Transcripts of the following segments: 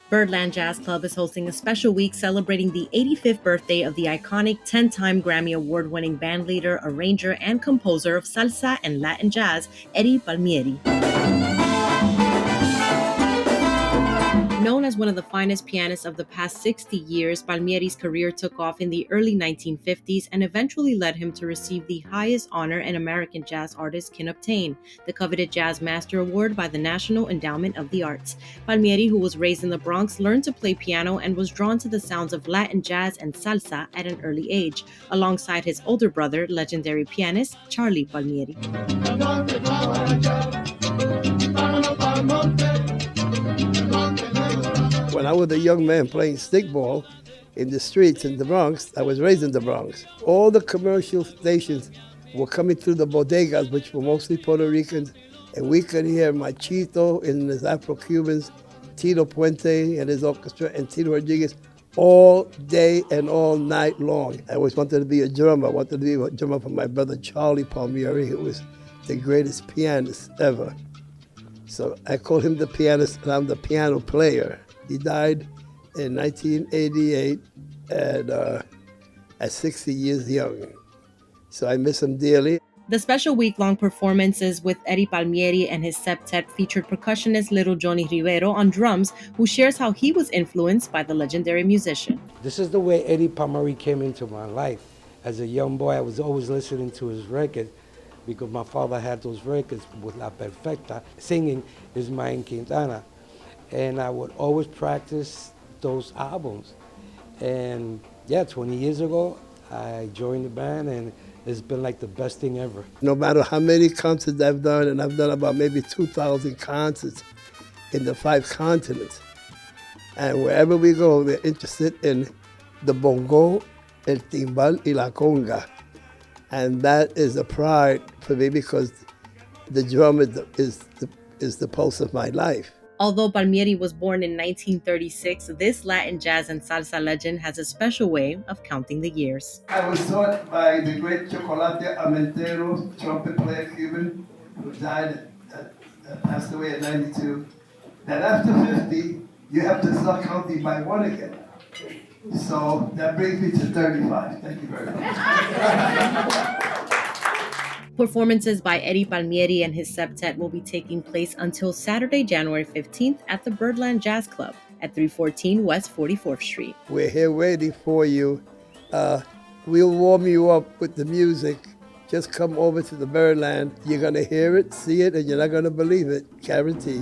Birdland Jazz Club is hosting a special week celebrating the 85th birthday of the iconic 10-time Grammy Award-winning bandleader, arranger, and composer of Salsa and Latin Jazz, Eddie Palmieri. Known as one of the finest pianists of the past 60 years, Palmieri's career took off in the early 1950s and eventually led him to receive the highest honor an American jazz artist can obtain, the coveted Jazz Master Award by the National Endowment of the Arts. Palmieri, who was raised in the Bronx, learned to play piano and was drawn to the sounds of Latin jazz and salsa at an early age, alongside his older brother, legendary pianist Charlie Palmieri. When I was a young man playing stickball in the streets in the Bronx, I was raised in the Bronx. All the commercial stations were coming through the bodegas, which were mostly Puerto Ricans, and we could hear Machito and his Afro-Cubans, Tito Puente and his orchestra, and Tito Rodriguez all day and all night long. I always wanted to be a drummer. I wanted to be a drummer for my brother Charlie Palmieri, who was the greatest pianist ever. So I call him the pianist, and I'm the piano player. He died in 1988 at 60 years young. So I miss him dearly. The special week-long performances with Eddie Palmieri and his septet featured percussionist Little Johnny Rivera on drums, who shares how he was influenced by the legendary musician. This is the way Eddie Palmieri came into my life. As a young boy, I was always listening to his record because my father had those records with La Perfecta, singing Ismael Quintana. And I would always practice those albums. And yeah, 20 years ago, I joined the band, and it's been like the best thing ever. No matter how many concerts I've done, and I've done about maybe 2,000 concerts in the 5 continents. And wherever we go, we're interested in the bongo, el timbal, y la conga. And that is a pride for me because the drum is the pulse of my life. Although Palmieri was born in 1936, this Latin jazz and salsa legend has a special way of counting the years. I was taught by the great Chocolate Amentero, trumpet player Cuban, who died, passed away at 92, that after 50, you have to start counting by 1 again. So that brings me to 35. Thank you very much. Performances by Eddie Palmieri and his septet will be taking place until Saturday, January 15th at the Birdland Jazz Club at 314 West 44th Street. We're here waiting for you. We'll warm you up with the music. Just come over to the Birdland. You're going to hear it, see it, and you're not going to believe it. Guaranteed.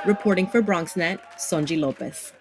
Reporting for BronxNet, Sonyi Lopez.